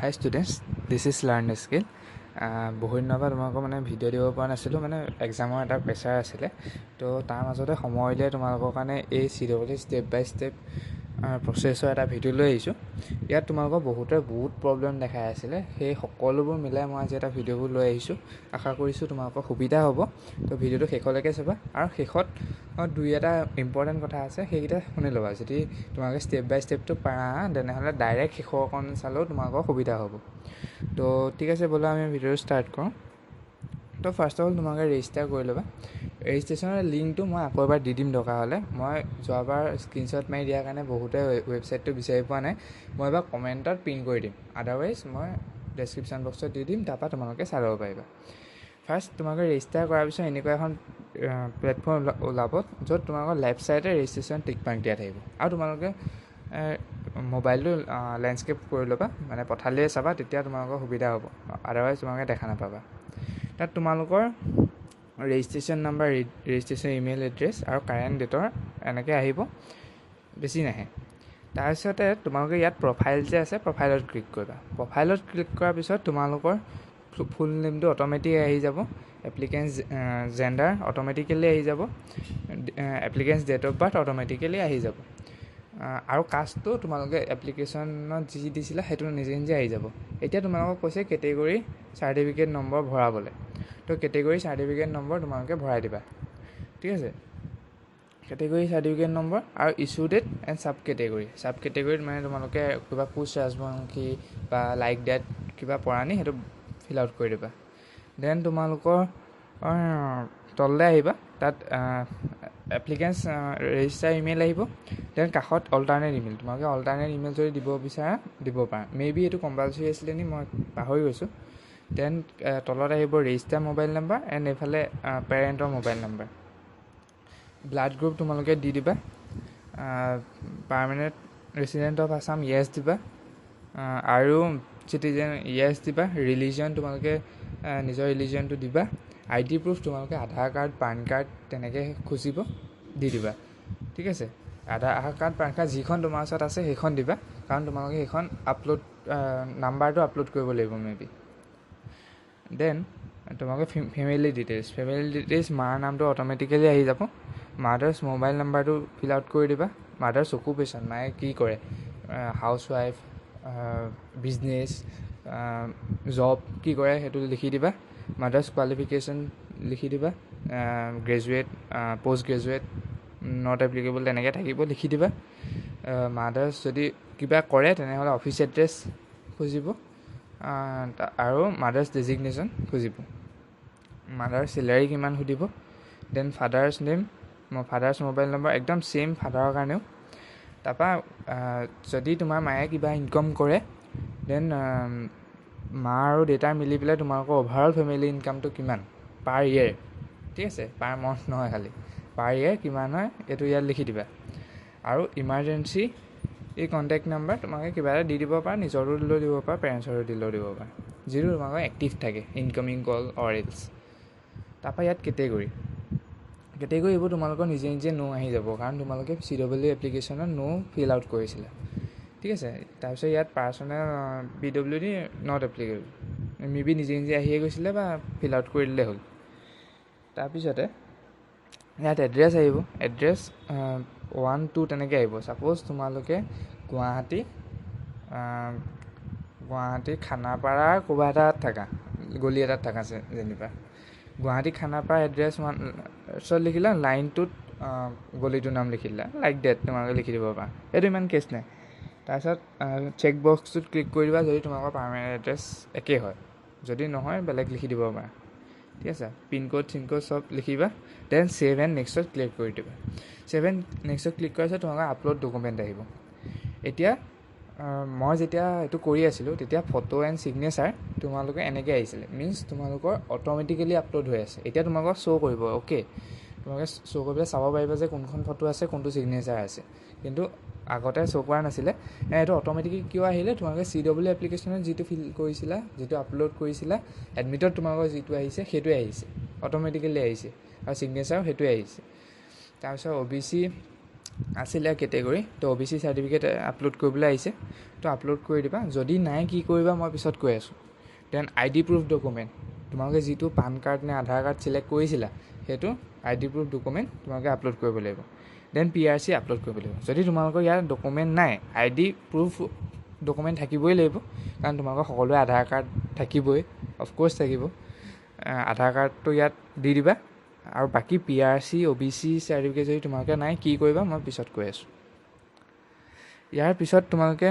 Hi students, this is Learn Skill. বহুত দিনৰ পৰা তোমালোকক ভিডিঅ' দিব পৰা নাছিলোঁ, এক্সামৰ এটা প্ৰেছাৰ আছিলে। তো তাৰ মাজতে সময় উলিয়াই তোমালোকৰ কাৰণে এই চিৰিয়েলি ষ্টেপ বাই ষ্টেপ প্ৰচেছৰ এটা ভিডিঅ' লৈ আহিছোঁ। ইয়াত তোমালোকৰ বহুত প্ৰব্লেম দেখাই আছিলে, সেই সকলোবোৰ মিলাই মই আজি এটা ভিডিঅ'বোৰ লৈ আহিছোঁ। আশা কৰিছোঁ তোমালোকৰ সুবিধা হ'ব। তো ভিডিঅ'টো শেষলৈকে চাবা, আৰু শেষত দুই এটা ইম্পৰ্টেণ্ট কথা আছে, সেইকেইটা শুনি ল'বা। যদি তোমালোকে ষ্টেপ বাই ষ্টেপটো পাৰা তেনেহ'লে ডাইৰেক্ট শেষৰকণ চালেও তোমালোকৰ সুবিধা হ'ব। তো ঠিক আছে, ব'লা আমি ভিডিঅ'টো ষ্টাৰ্ট কৰোঁ। তো ফাৰ্ষ্ট অফ অল তোমালোকে ৰেজিষ্টাৰ কৰি ল'বা। ৰেজিষ্ট্ৰেশ্যনৰ লিংকটো মই আকৌ এবাৰ দি দিম দৰকাৰ হ'লে। মই যোৱাবাৰ স্ক্ৰীনশ্বট মাৰি দিয়াৰ কাৰণে বহুতে ৱেবছাইটটো বিচাৰি পোৱা নাই। মই এবাৰ কমেণ্টত পিন কৰি দিম, আদাৰৱাইজ মই ডেছক্ৰিপশ্যন বক্সত দি দিম, তাৰপৰা তোমালোকে চাই ল'ব পাৰিবা। ফাৰ্ষ্ট তোমালোকে ৰেজিষ্টাৰ কৰাৰ পিছত এনেকুৱা এখন প্লেটফৰ্ম ওলাব, য'ত তোমালোকৰ লেফ্ট ছাইডে ৰেজিষ্ট্ৰেশ্যন টিক মাৰ্ক দিয়া থাকিব, আৰু তোমালোকে মোবাইলটো লেণ্ডস্কেপ কৰি ল'বা, পঠালিয়ে চাবা, তেতিয়া তোমালোকৰ সুবিধা হ'ব। আদাৰৱাইজ তোমালোকে দেখা নাপাবা। তাত তোমালোকৰ registration number, registration email address আৰু কাৰেণ্ট ডেটৰ এনেকৈ আহিব, বেছি নাহে। তাৰপিছতে তোমালোকে ইয়াত প্ৰফাইল যে আছে, প্ৰফাইলত ক্লিক কৰিবা। প্ৰফাইলত ক্লিক কৰাৰ পিছত তোমালোকৰ ফুল নেমটো অট'মেটিক আহি যাব, এপ্লিকেণ্টছ জেণ্ডাৰ অট'মেটিকেলি আহি যাব, এপ্লিকেণ্টছ ডেট অফ বাৰ্থ অট'মেটিকেলি আহি যাব, আৰু কাষ্টটো তোমালোকে এপ্লিকেশ্যনত যি দিছিলা সেইটো নিজে নিজে আহি যাব। এতিয়া তোমালোকক কৈছে কেটেগৰী চাৰ্টিফিকেট নম্বৰ ভৰাবলৈ। তো কেটেগৰী চাৰ্টিফিকেট নম্বৰ তোমালোকে ভৰাই দিবা, ঠিক আছে। কেটেগৰী চাৰ্টিফিকেট নম্বৰ আৰু ইছ্যু ডেট এণ্ড চাব কেটেগৰীত তোমালোকে কিবা কোচ ৰাজবংশী বা লাইক ডেট কিবা পৰাণী সেইটো ফিল আউট কৰি দিবা। দেন তোমালোকৰ তললৈ আহিবা, তাত এপ্লিকেণ্টছ ৰেজিষ্টাৰ ইমেইল আহিব। দেন কাষত অল্টাৰনেট ইমেইল, তোমালোকে অল্টাৰনেট ইমেইল যদি দিব বিচাৰা দিব পাৰা। মেবি এইটো কম্পালচৰি আছিলে নি, মই পাহৰি গৈছোঁ। দেন তলত আহিব ৰেজিষ্টাৰ মোবাইল নাম্বাৰ এণ্ড এইফালে পেৰেণ্টৰ মোবাইল নাম্বাৰ। ব্লাড গ্ৰুপ তোমালোকে দি দিবা, পাৰ্মানেণ্ট ৰেচিডেণ্ট অফ আছাম য়েছ দিবা, আৰু চিটিজেন য়েছ দিবা। ৰিলিজন তোমালোকে নিজৰ ৰিলিজনটো দিবা। ID প্ৰুফ তোমালোকে আধাৰ কাৰ্ড, পান কাৰ্ড তেনেকৈ খুজিব, দি দিবা, ঠিক আছে। আধাৰ কাৰ্ড, পান কাৰ্ড যিখন তোমাৰ ওচৰত আছে সেইখন দিবা, কাৰণ তোমালোকে সেইখন নাম্বাৰটো আপলোড কৰিব লাগিব মেবি। দেন তোমালোকে ফেমিলি ডিটেইলছ, মাৰ নামটো অট'মেটিকেলি আহি যাব। মাদাৰ্ছ মোবাইল নাম্বাৰটো ফিল আউট কৰি দিবা। মাদাৰ্ছ অকুপেশ্যন, মায়ে কি কৰে, হাউচ ৱাইফ, বিজনেছ, জব কি কৰে সেইটো লিখি দিবা। মাদাৰ্ছ কোৱালিফিকেশ্যন লিখি দিবা, graduate, post graduate, not applicable তেনেকৈ থাকিব, লিখি দিবা। মাদাৰ্ছ যদি কিবা কৰে তেনেহ'লে অফিচ এড্ৰেছ খুজিব, আৰু মাদাৰ্ছ ডেজিগনেশ্যন খুজিব। মাদাৰ চেলাৰী কিমান সুধিব। Then father's name, father's mobile number একদম ছেইম ফাদাৰৰ কাৰণেও। তাৰপৰা যদি তোমাৰ মায়ে কিবা ইনকম কৰে, দেন মা আৰু দেউতাৰ মিলি পেলাই তোমালোকৰ অভাৰঅল ফেমিলি ইনকামটো কিমান পাৰ ইয়েৰ, ঠিক আছে, পাৰ মান্থ নহয়, খালি পাৰ ইয়েৰ কিমান হয় এইটো ইয়াত লিখি দিবা। আৰু ইমাৰ্জেঞ্চি এই কণ্টেক্ট নাম্বাৰ তোমালোকে কিবা এটা দি দিব পাৰা, নিজৰো দিলেও দিব পাৰা, পেৰেণ্টছৰো দিলেও দিব পাৰা, যিটো তোমালোকৰ এক্টিভ থাকে, ইনকামিং কল অৰ এলছ। তাৰপৰা ইয়াত কেটেগৰী এইবোৰ তোমালোকৰ নিজে নিজে নো আহি যাব, কাৰণ তোমালোকে CW এপ্লিকেশ্যনত নো ফিল আউট কৰিছিলা, ঠিক আছে। তাৰপিছত ইয়াত personal PWD not applicable, maybe নিজে নিজে আহিয়ে গৈছিলে বা ফিল আউট কৰি দিলে হ'ল। তাৰপিছতে ইয়াত এড্ৰেছ আহিব, এড্ৰেছ 1, 2 তেনেকৈ আহিব। ছাপ'জ তোমালোকে গুৱাহাটী খানাপাৰাৰ ক'ৰবা এটাত থাকা, গলি এটাত থাকা যেনিবা, গুৱাহাটী খানাপাৰা এড্ৰেছ 1 লিখিলা, লাইনটোত গলিটোৰ নাম লিখিলা, লাইক ডেট তোমালোকে লিখি দিব পাৰা, এইটো ইমান কেছ নাই। তাৰপিছত চেক বক্সটোত ক্লিক কৰি দিবা যদি তোমালোকৰ পাৰ্মানেণ্ট এড্ৰেছ একেই হয়, যদি নহয় বেলেগ লিখি দিব পাৰা, ঠিক আছে। পিনক'ড চিনক'ড চব লিখিবা। দেন ছেভ এণ্ড নেক্সটত ক্লিক কৰি দিবা। ছেভ এণ্ড নেক্সটত ক্লিক কৰাৰ পিছত তোমালোকৰ আপলোড ডকুমেণ্ট আহিব। এতিয়া মই যেতিয়া এইটো কৰি আছিলোঁ তেতিয়া ফটো এণ্ড ছিগনেচাৰ তোমালোকে এনেকৈ আহিছিলে, মিনছ তোমালোকৰ অট'মেটিকেলি আপলোড হৈ আছে। এতিয়া তোমালোকক শ্ব' কৰিব, অ'কে, তোমালোকে শ্ব' কৰিবলৈ চাব পাৰিবা যে কোনখন ফটো আছে, কোনটো ছিগনেচাৰ আছে, কিন্তু আগতে শ্ব' কৰা নাছিলে। এইটো অট'মেটিকেলি কিয় আহিলে, তোমালোকে CW এপ্লিকেশ্যনত যিটো ফিল কৰিছিলা, যিটো আপলোড কৰিছিলা, এডমিটত তোমালোকৰ যিটো আহিছে সেইটোৱে আহিছে, অট'মেটিকেলি আহিছে, আৰু ছিগনেচাৰো সেইটোৱে আহিছে। তাৰপিছত OBC আছিলে কেটেগৰী, তো OBC চাৰ্টিফিকেট আপলোড কৰিবলৈ আহিছে, তো আপলোড কৰি দিবা। যদি নাই কি কৰিবা মই পিছত কৈ আছোঁ। দেন ID প্ৰুফ ডকুমেণ্ট, তোমালোকে যিটো পান কাৰ্ড নে আধাৰ কাৰ্ড ছিলেক্ট কৰিছিলা সেইটো ID প্ৰুফ ডকুমেণ্ট তোমালোকে আপলোড কৰিব লাগিব। দেন PRC আপলোড কৰিব লাগিব। যদি তোমালোকৰ ইয়াৰ ডকুমেণ্ট নাই, ID প্ৰুফ ডকুমেণ্ট থাকিবই লাগিব, কাৰণ তোমালোকৰ সকলোৱে আধাৰ কাৰ্ড থাকিবই, অফক'ৰ্ছ থাকিব। আধাৰ কাৰ্ডটো ইয়াত দি দিবা, আৰু বাকী PRC OBC চাৰ্টিফিকেট যদি তোমালোকে নাই কি কৰিবা মই পিছত কৈ আছোঁ। ইয়াৰ পিছত তোমালোকে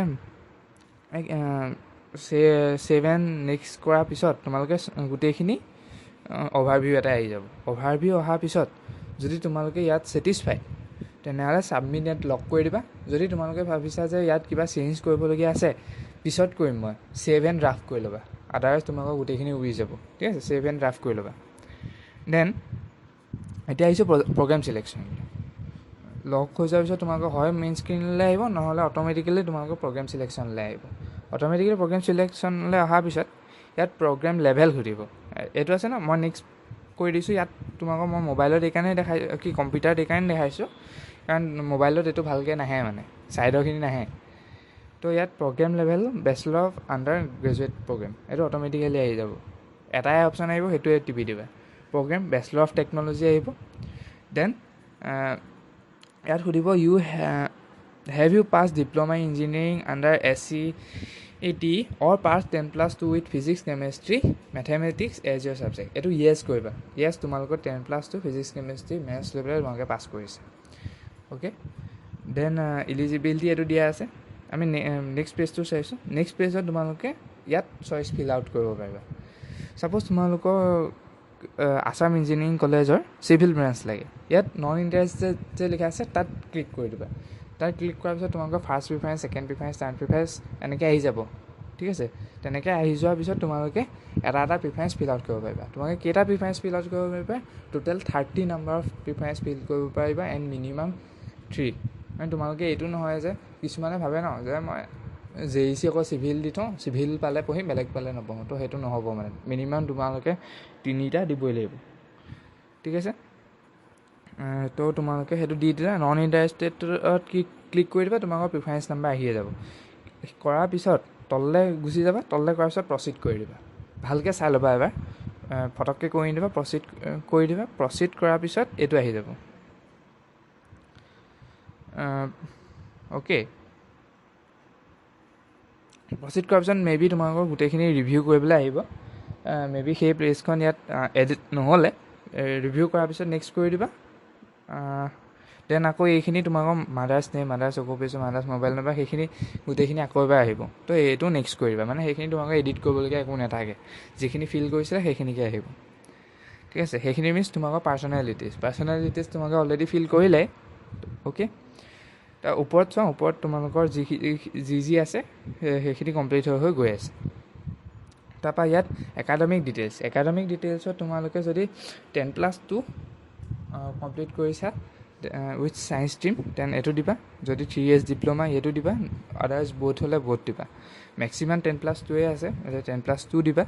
7 নেক্সট কৰাৰ পিছত তোমালোকে গোটেইখিনি অভাৰভিউ এটা আহি যাব। অভাৰভিউ অহাৰ পিছত যদি তোমালোকে ইয়াত ছেটিছফাইড, তেনেহ'লে ছাবমিট ইয়াত লক কৰি দিবা। যদি তোমালোকে ভাবিছা যে ইয়াত কিবা চেঞ্জ কৰিবলগীয়া আছে, পিছত কৰিম মই, ছেভ এণ্ড ড্ৰাফ্ট কৰি ল'বা, আদাৰৱাইজ তোমালোকৰ গোটেইখিনি উৰি যাব। ঠিক আছে, ছেভ এণ্ড ড্ৰাফ্ট কৰি ল'বা। দেন এতিয়া আহিছোঁ প্ৰগ্ৰেম ছিলেকশ্যন। লক হৈ যোৱাৰ পিছত তোমালোকৰ হয় মেইন স্ক্ৰীনলৈ আহিব, নহ'লে অট'মেটিকেলি তোমালোকৰ প্ৰগ্ৰেম ছিলেকশ্যনলৈ আহিব। অট'মেটিকেলি প্ৰগ্ৰেম ছিলেকশ্যনলৈ অহাৰ পিছত ইয়াত প্ৰগ্ৰেম লেভেল সুধিব। এইটো আছে ন, মই নেক্সট কৰি দিছোঁ। ইয়াত তোমালোকৰ মই মোবাইলত এইকাৰণে কম্পিউটাৰত এইকাৰণে দেখাইছোঁ, কাৰণ মোবাইলত এইটো ভালকৈ নাহে, মানে ছাইডৰখিনি নাহে। তো ইয়াত programme level bachelor of undergraduate programme, এইটো অট'মেটিকেলি আহি যাব। এটাই অপশ্যন আহিব, সেইটোৱে টিপি দিবা। প্ৰগ্ৰেম বেচেলৰ অফ টেকন'লজি আহিব। দেন ইয়াত সুধিব have you pass diploma engineering under SCET or pass 10+2 with physics chemistry mathematics as your subject. এইটো য়েছ কৰিবা। য়েছ, তোমালোকৰ 10+2 ফিজিক্স কেমেষ্ট্ৰি মেথছ লৈ পেলাই তোমালোকে পাছ কৰিছে। অ'কে, দেন ইলিজিবিলিটি এইটো দিয়া আছে। আমি নেক্সট পেজটো চাইছোঁ। নেক্সট পেজত তোমালোকে ইয়াত চইচ ফিল আউট কৰিব পাৰিবা। ছাপ'জ তোমালোকৰ আছাম ইঞ্জিনিয়াৰিং কলেজৰ চিভিল ব্ৰাঞ্চ লাগে, ইয়াত নন ইণ্টাৰেষ্টেড যে লিখা আছে তাত ক্লিক কৰি দিবা। তাত ক্লিক কৰাৰ পিছত তোমালোকৰ first preference, second preference, third preference এনেকৈ আহি যাব। ঠিক আছে, তেনেকৈ আহি যোৱাৰ পিছত তোমালোকে এটা এটা প্ৰিফাৰেঞ্চ ফিল আউট কৰিব পাৰিবা। তোমালোকে কেইটা প্ৰিফাৰেঞ্চ ফিল আউট কৰিব পাৰিবা? Total 30 number of preference fill কৰিব পাৰিবা, এণ্ড মিনিমাম 3। মানে তোমালোকে এইটো নহয় যে কিছুমানে ভাবে ন যে মই JEC অকল চিভিল দি থওঁ, চিভিল পালে পঢ়িম, বেলেগ পালে নপঢ়োঁ। তো সেইটো নহ'ব, মানে মিনিমাম তোমালোকে 3টা দিবই লাগিব। ঠিক আছে, তো তোমালোকে সেইটো দি দিলা। নন ইণ্টাৰেষ্টেডত ক্লিক কৰি দিবা, তোমালোকৰ প্ৰিফাৰেঞ্চ নাম্বাৰ আহিয়ে যাব। কৰাৰ পিছত তললৈ গুচি যাবা। তললৈ কৰাৰ পিছত প্ৰচিড কৰি দিবা। ভালকৈ চাই ল'বা এবাৰ, ফটককৈ কৰি দিবা, প্ৰচিড কৰি দিবা। প্ৰচিড কৰাৰ পিছত এইটো আহি যাব। অ'কে, প্ৰচিড কৰাৰ পিছত মেবি তোমালোকৰ গোটেইখিনি ৰিভিউ কৰিবলৈ আহিব। মেবি সেই পেজখন ইয়াত এডিট নহ'লে ৰিভিউ কৰাৰ পিছত নেক্সট কৰি দিবা। দেন আকৌ এইখিনি তোমালোকৰ mothers name, mothers occupation, mothers mobile number, সেইখিনি গোটেইখিনি আকৌ এবাৰ আহিব। তো এইটো নেক্সট কৰি দিবা। মানে সেইখিনি তোমালোকে এডিট কৰিবলগীয়া একো নাথাকে, যিখিনি ফিল কৰিছিলে সেইখিনিকে আহিব। ঠিক আছে, সেইখিনি মিনছ তোমালোকৰ পাৰ্চনেলিটিজ তোমালোকে অলৰেডি ফিল কৰিলে। অ'কে, তাৰ ওপৰত চোৱা, ওপৰত তোমালোকৰ যি আছে সেইখিনি কমপ্লিট হৈ গৈ আছে। তাৰপৰা ইয়াত একাডেমিক ডিটেইলছত তোমালোকে যদি 10+2 কমপ্লিট কৰিছা উইথ ছায়েন্স ষ্ট্ৰীম, দেন এইটো দিবা। যদি 3 years ডিপ্ল'মা এইটো দিবা, আদাৰ্ছ ব'থ হ'লে ব'থ দিবা। মেক্সিমাম 10+2 আছে, 10+2 দিবা।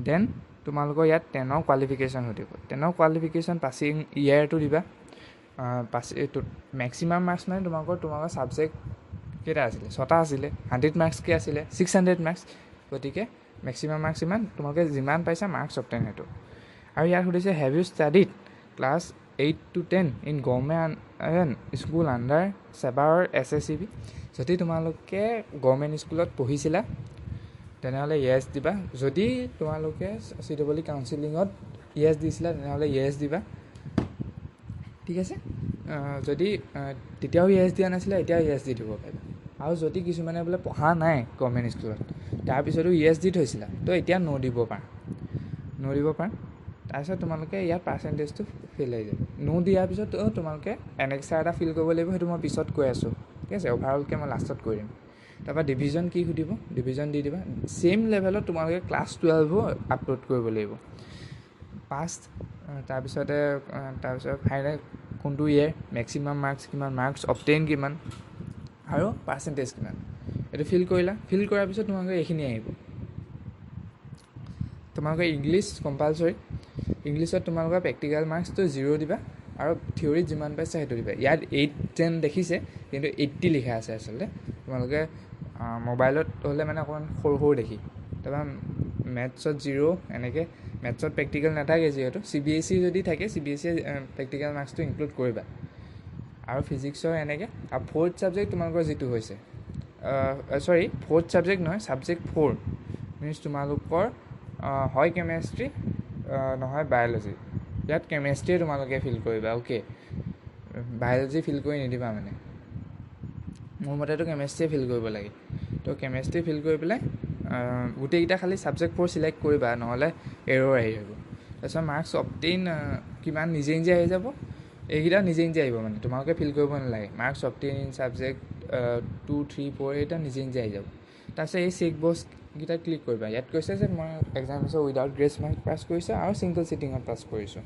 দেন তোমালোকৰ ইয়াত 10ৰ কোৱালিফিকেশ্যন সুধিব। 10ৰ কোৱালিফিকেশ্যন পাছিং ইয়েৰটো দিবা। মেক্সিমাম মাৰ্কছ মানে তোমালোকৰ ছাবজেক্ট কেইটা আছিলে? 6টা আছিলে। 100 মাৰ্কছকৈ আছিলে, 600 মাৰ্কছ। গতিকে মেক্সিমাম মাৰ্কছ ইমান, তোমালোকে যিমান পাইছা মাৰ্কছ অবটেইন সেইটো। আৰু ইয়াত সুধিছে have you studied class 8 to 10 in government school under SEBA or SSCB। যদি তোমালোকে গভৰ্ণমেণ্ট স্কুলত পঢ়িছিলা তেনেহ'লে য়েছ দিবা। যদি তোমালোকে CEE কাউন্সিলিঙত য়েছ দিছিলা তেনেহ'লে য়েছ দিবা। ঠিক আছে, যদি তেতিয়াও য়েছ দিয়া নাছিলে এতিয়াও য়েছ দি দিব পাৰিবা। আৰু যদি কিছুমানে বোলে পঢ়া নাই গভৰ্ণমেণ্ট স্কুলত, তাৰপিছতো য়েছ দি থৈছিলা, তো এতিয়া ন' দিব পাৰা। তাৰপিছত তোমালোকে ইয়াত পাৰ্চেণ্টেজটো ফিল হৈ যায়। ন' দিয়াৰ পিছত তোমালোকে এনেক্সাৰ এটা ফিল কৰিব লাগিব, সেইটো মই পিছত কৈ আছোঁ। ঠিক আছে, অভাৰঅলকৈ মই লাষ্টত কৈ দিম। তাৰপৰা ডিভিজন কি সুধিব, ডিভিজন দি দিবা। ছেইম লেভেলত তোমালোকে ক্লাছ 12ও আপলোড কৰিব লাগিব। পাষ্ট, তাৰপিছত ফাইনেল কোনটো ইয়েৰ, মেক্সিমাম মাৰ্কছ কিমান, মাৰ্কছ অবটেইন কিমান, আৰু পাৰ্চেণ্টেজ কিমান, এইটো ফিল কৰিলা। ফিল কৰাৰ পিছত তোমালোকে এইখিনি আহিব। তোমালোকে ইংলিছ কম্পালচৰি। ইংলিছত তোমালোকৰ প্ৰেক্টিকেল মাৰ্কছটো 0 দিবা, আৰু থিয়ৰিত যিমান পাইছে সেইটো দিবা। ইয়াত 8 যেন দেখিছে কিন্তু 80 লিখা আছে আচলতে। তোমালোকে মোবাইলত হ'লে মানে অকণমান সৰু সৰু দেখি। তাৰপৰা মেথছত 0 এনেকৈ। মেথছত প্ৰেক্টিকেল নাথাকে যিহেতু। CBSE যদি থাকে CBSE প্ৰেক্টিকেল মাৰ্কছটো ইনক্লুড কৰিবা। আৰু ফিজিক্সৰ এনেকৈ। আৰু 4th ছাবজেক্ট তোমালোকৰ যিটো হৈছে ফ'ৰ্থ ছাবজেক্ট নহয়, ছাবজেক্ট 4 মিনছ তোমালোকৰ হয় কেমেষ্ট্ৰি নহয় বায়'লজি। ইয়াত কেমেষ্ট্ৰিয়ে তোমালোকে ফিল কৰিবা। অ'কে, বায়'লজি ফিল কৰি নিদিবা মানে। মোৰ মতেতো কেমেষ্ট্ৰিয়ে ফিল কৰিব লাগে। তো কেমেষ্ট্ৰি ফিল কৰি পেলাই গোটেইকেইটা খালি ছাবজেক্ট 4 চিলেক্ট কৰিবা, নহ'লে এৰৰ আহি যাব। তাৰপিছত মাৰ্কছ অবটেইন কিমান নিজে নিজে আহি যাব। এইকেইটা নিজে নিজে আহিব মানে, তোমালোকে ফিল কৰিব নালাগে। মাৰ্কছ অবটেইন ইন ছাবজেক্ট 2, 3, 4 এইটা নিজে নিজে আহি যাব। তাৰপিছত এই চেক বক্সকেইটা ক্লিক কৰিবা। ইয়াত কৈছে যে মই এক্সামিনেশ্যন উইদাউট গ্ৰেছ মাৰ্ক পাছ কৰিছোঁ আৰু ছিংগল চিটিঙত পাছ কৰিছোঁ।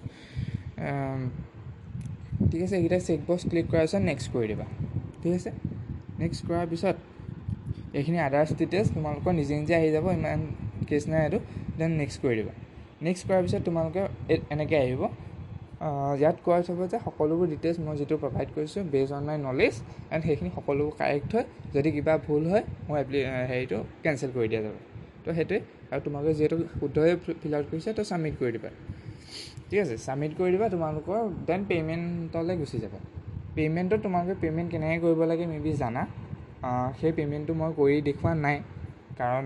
ঠিক আছে, এইকেইটা চেক বক্স ক্লিক কৰাৰ পিছত নেক্সট কৰি দিবা। ঠিক আছে, নেক্সট কৰাৰ পিছত এইখিনি আদাৰ্ছ ডিটেইলছ তোমালোকৰ নিজে নিজে আহি যাব, ইমান কেছ নাই এইটো। দেন নেক্সট কৰি দিবা। নেক্সট কৰাৰ পিছত তোমালোকে এনেকৈ আহিব। ইয়াত কোৱা হ'ব যে সকলোবোৰ ডিটেইলছ মই যিটো প্ৰভাইড কৰিছোঁ বেজ অন মাই নলেজ এণ্ড সেইখিনি সকলোবোৰ কাৰেক্ট হয়। যদি কিবা ভুল হয় মই হেৰিটো কেঞ্চেল কৰি দিয়া যাব। তো সেইটোৱে। আৰু তোমালোকে যিহেতু শুদ্ধকৈ ফিল আউট কৰিছে তো ছাবমিট কৰি দিবা। ঠিক আছে, ছাবমিট কৰি দিবা তোমালোকৰ। দেন পে'মেণ্টলৈ গুচি যাবা। পে'মেণ্টত তোমালোকে পে'মেণ্ট কেনেকৈ কৰিব লাগে মেবি জানা। সেই পে'মেণ্টটো মই কৰি দেখুওৱা নাই, কাৰণ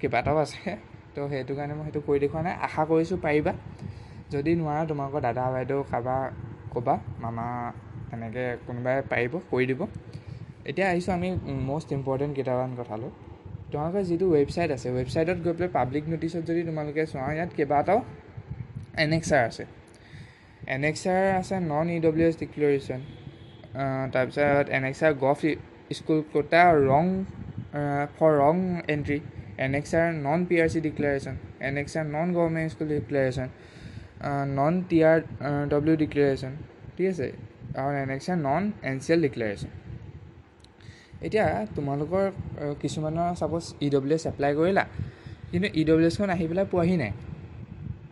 কেইবাটাও আছে। তো সেইটো কাৰণে মই সেইটো কৰি দেখুওৱা নাই। আশা কৰিছোঁ পাৰিবা। যদি নোৱাৰা তোমালোকৰ দাদা বাইদেউ কাৰোবাক ক'বা, মামা তেনেকৈ কোনোবাই পাৰিব কৰি দিব। এতিয়া আহিছোঁ আমি মষ্ট ইম্পৰ্টেণ্ট কেইটামান কথালৈ। তোমালোকৰ যিটো ৱেবছাইট আছে, ৱেবছাইটত গৈ পেলাই পাব্লিক নটিছত যদি তোমালোকে চোৱা, ইয়াত কেইবাটাও এনেক্সাৰ আছে। এনেক্সাৰ আছে নন EWS ডিক্লেৰেশ্যন, তাৰপিছত annexure gov school quota for wrong entry, annexure non PRC declaration, annexure non government school declaration, non TRW declaration. ঠিক আছে, আৰু এনেক্সাৰ নন NCL ডিক্লেৰেশ্যন। এতিয়া তোমালোকৰ কিছুমানৰ ছাপ'জ EWS এপ্লাই কৰিলা, কিন্তু EWSখন আহি পেলাই পোৱাহি নাই।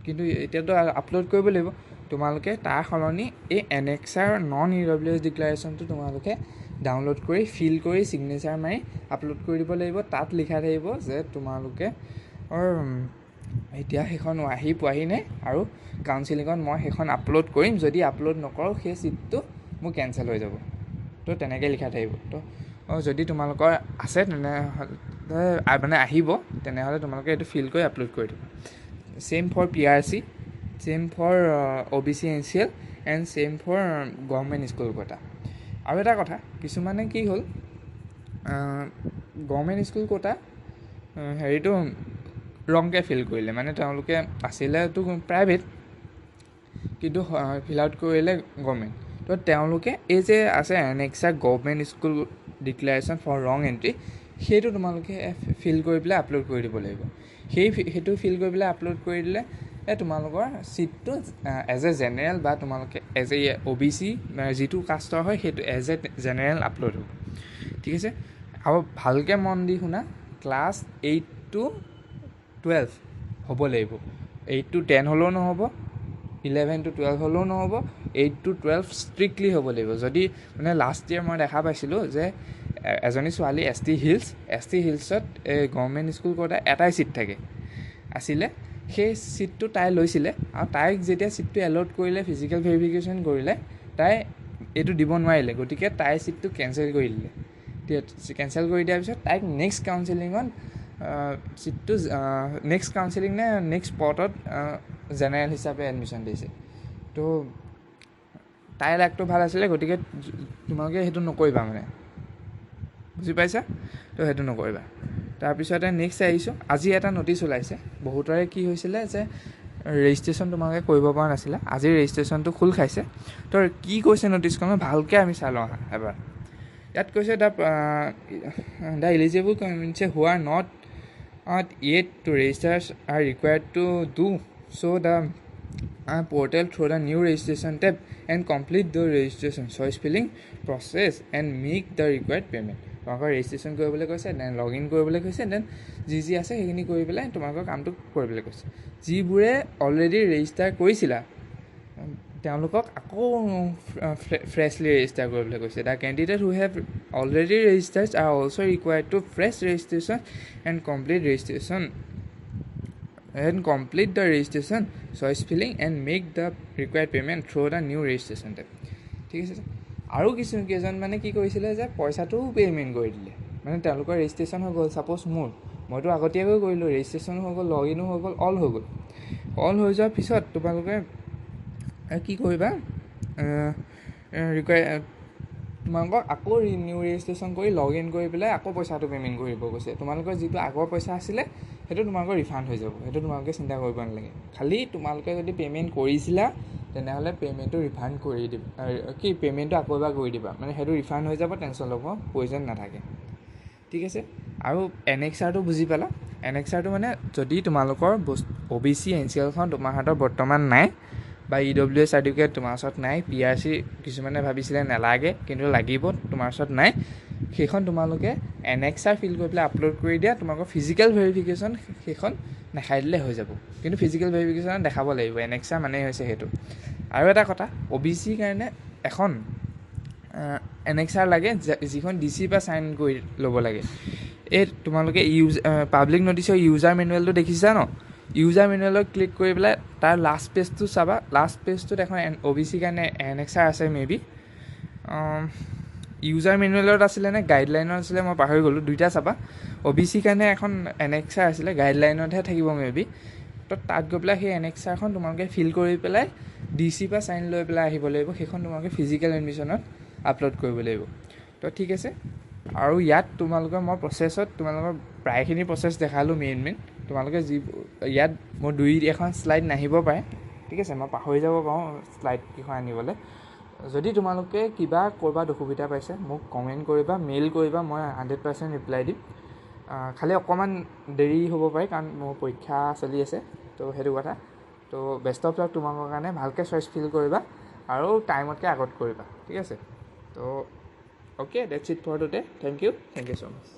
কিন্তু এতিয়াতো আপলোড কৰিব লাগিব। তোমালোকে তাৰ সলনি এই এনেক্সাৰ নন EWS ডিক্লেৰেশ্যনটো তোমালোকে ডাউনলোড কৰি ফিল কৰি ছিগনেচাৰ মাৰি আপলোড কৰি দিব লাগিব। তাত লিখা থাকিব যে তোমালোকে এতিয়া সেইখন আহি পোৱাহি নাই আৰু কাউন্সিলিঙত মই সেইখন আপলোড কৰিম, যদি আপলোড নকৰোঁ সেই ছিটটো মোৰ কেঞ্চেল হৈ যাব। তো তেনেকৈ লিখা থাকিব। তো যদি তোমালোকৰ আছে তেনেহ'লে মানে আহিব, তেনেহ'লে তোমালোকে এইটো ফিল কৰি আপলোড কৰি দিবা। Same for PRC, same for OBC NCL and same for government school quota. আৰু এটা কথা, কিছুমানে কি হ'ল গভৰ্ণমেণ্ট স্কুল কোটা হেৰিটো ৰংকৈ ফিল কৰিলে, মানে তেওঁলোকে আছিলেতো প্ৰাইভেট কিন্তু ফিল আউট কৰিলে গভৰ্ণমেণ্ট। তো তেওঁলোকে এই যে আছে annexure government school declaration for wrong entry, সেইটো তোমালোকে ফিল কৰি পেলাই আপলোড কৰি দিব লাগিব। সেইটো ফিল কৰি পেলাই আপলোড কৰি দিলে তোমালোকৰ ছিটটো এজ এ জেনেৰেল বা তোমালোকে এজ এ OBC যিটো কাষ্টৰ হয় সেইটো এজ এ জেনেৰেল আপলোড হ'ব। ঠিক আছে, আৰু ভালকৈ মন দি শুনা, ক্লাছ 8 to 12 হ'ব লাগিব। 8 to 10 হ'লেও নহ'ব, 11 to 12 হ'লেও নহ'ব, 8 to 12 ষ্ট্ৰিক্টলি হ'ব লাগিব। যদি মানে লাষ্ট ইয়েৰ মই দেখা পাইছিলোঁ যে এজনী ছোৱালী ST হিলছত গভৰ্ণমেণ্ট স্কুল কোটা এটাই ছিট আছিলে, সেই ছিটটো তাই লৈছিলে। আৰু তাইক যেতিয়া ছিটটো এলট কৰিলে, ফিজিকেল ভেৰিফিকেশ্যন কৰিলে, তাই এইটো দিব নোৱাৰিলে। গতিকে তাইৰ ছিটটো কেঞ্চেল কৰি দিলে। কেঞ্চেল কৰি দিয়াৰ পিছত তাইক নেক্সট কাউন্সিলিঙত ছিটটো নেক্সট কাউন্সিলিং নে নেক্সট স্পটত জেনেৰেল হিচাপে এডমিশ্যন দিছে। তো তাইৰ লাকটো ভাল আছিলে, গতিকে তোমালোকে সেইটো নকৰিবা মানে, বুজি পাইছা? তো সেইটো নকৰিবা। তাৰপিছতে নেক্সট আহিছোঁ, আজি এটা নটিচ ওলাইছে। বহুতৰে কি হৈছিলে যে ৰেজিষ্ট্ৰেশ্যন তোমালোকে কৰিব পৰা নাছিলে, আজি ৰেজিষ্ট্ৰেশ্যনটো খোল খাইছে। তো কি কৈছে নটিচখনত ভালকৈ আমি চাই লওঁ এবাৰ। ইয়াত কৈছে the eligible community who are not yet to register are required to do so the portal through the new registration tab and complete the registration choice filling process and make the required payment. তোমালোকৰ registration কৰিবলৈ কৈছে, then log in কৰিবলৈ কৈছে, then যি আছে সেইখিনি কৰি পেলাই তোমালোকৰ কামটো কৰিবলৈ কৈছে। যিবোৰে অলৰেডি ৰেজিষ্টাৰ কৰিছিলা তেওঁলোকক আকৌ ফ্ৰেছলি ৰেজিষ্টাৰ কৰিবলৈ কৈছে। The candidate who have already registered are also' required to fresh registration and complete the registration choice filling and make the required payment through the new registration tab. ঠিক আছে। আৰু কেইজন মানে কি কৰিছিলে যে পইচাটোও পে'মেণ্ট কৰি দিলে, মানে তেওঁলোকৰ ৰেজিষ্ট্ৰেশ্যন হৈ গ'ল। ছাপ'জ মইতো আগতীয়াকৈ কৰিলোঁ, ৰেজিষ্ট্ৰেশ্যন হৈ গ'ল, লগ ইনো হৈ গ'ল, অল হৈ গ'ল। অল হৈ যোৱাৰ পিছত তোমালোকে কি কৰিবা, তোমালোকক আকৌ নিউ ৰেজিষ্ট্ৰেশ্যন কৰি লগ ইন কৰি পেলাই আকৌ পইচাটো পে'মেণ্ট কৰিব কৈছে। তোমালোকৰ যিটো আগৰ পইচা আছিলে সেইটো তোমালোকৰ ৰিফাণ্ড হৈ যাব, সেইটো তোমালোকে চিন্তা কৰিব নালাগে। খালি তোমালোকে যদি পে'মেণ্ট কৰিছিলা তেনেহ'লে পে'মেণ্টটো ৰিফাণ্ড কৰি দিবা, পে'মেণ্টটো আকৌ এবাৰ কৰি দিবা, মানে সেইটো ৰিফাণ্ড হৈ যাব, টেনশ্যন ল'ব প্ৰয়োজন নাথাকে। ঠিক আছে। আৰু এনেক্সাৰটো বুজি পালা? এনেক্সাৰটো মানে যদি তোমালোকৰ OBC NCLখন তোমাৰ হাতত বৰ্তমান নাই, বা EWS চাৰ্টিফিকেট তোমাৰ ওচৰত নাই, PRC কিছুমানে ভাবিছিলে নালাগে কিন্তু লাগিব, তোমাৰ ওচৰত নাই, সেইখন তোমালোকে এনেক্সাৰ ফিল কৰি পেলাই আপলোড কৰি দিয়া। তোমালোকৰ ফিজিকেল ভেৰিফিকেশ্যন সেইখন দেখাই দিলে হৈ যাব, কিন্তু ফিজিকেল ভেৰিফিকেশ্যন দেখাব লাগিব। এনেক্সাৰ মানে হৈছে সেইটো। আৰু এটা কথা, OBC কাৰণে এখন এনেক্সাৰ লাগে যিখন DC বা চাইন কৰি ল'ব লাগে। এই তোমালোকে পাব্লিক নটিচৰ ইউজাৰ মেনুৱেলটো দেখিছা ন? ইউজাৰ মেনুৱেলত ক্লিক কৰি পেলাই তাৰ লাষ্ট পেজটো চাবা। লাষ্ট পেজটোত এখন OBC কাৰণে এনেক্সাৰ আছে মেবি। ইউজাৰ মেনুৱেলত আছিলে নে গাইডলাইনত আছিলে মই পাহৰি গ'লোঁ, দুইটা চাবা। OBC কাৰণে এখন এনেক্সাৰ আছিলে, গাইডলাইনতহে থাকিব মেবি। তো তাত গৈ পেলাই সেই এনেক্সাৰখন তোমালোকে ফিল কৰি পেলাই DC বা চাইন লৈ পেলাই আহিব লাগিব। সেইখন তোমালোকে ফিজিকেল এডমিশ্যনত আপলোড কৰিব লাগিব। তো ঠিক আছে। আৰু ইয়াত তোমালোকৰ মই প্ৰচেছত তোমালোকৰ প্ৰায়খিনি প্ৰচেছ দেখালোঁ মেইন। তোমালোকে ইয়াত মোৰ এখন শ্লাইড নাহিব পাৰে, ঠিক আছে, মই পাহৰি যাব পাৰোঁ শ্লাইডকেইখন আনিবলৈ। যদি তোমালোকে কিবা ক'ৰবাত অসুবিধা পাইছে মোক কমেণ্ট কৰিবা, মেইল কৰিবা, মই 100% ৰিপ্লাই দিম। খালি অকণমান দেৰি হ'ব পাৰে কাৰণ মোৰ পৰীক্ষা চলি আছে, তো সেইটো কথা। তো বেষ্ট অফ লাক তোমালোকৰ কাৰণে। ভালকৈ চইচ ফিল কৰিবা আৰু টাইমতকৈ আগত কৰিবা, ঠিক আছে। তো okay, that's it for today. Thank you so' much.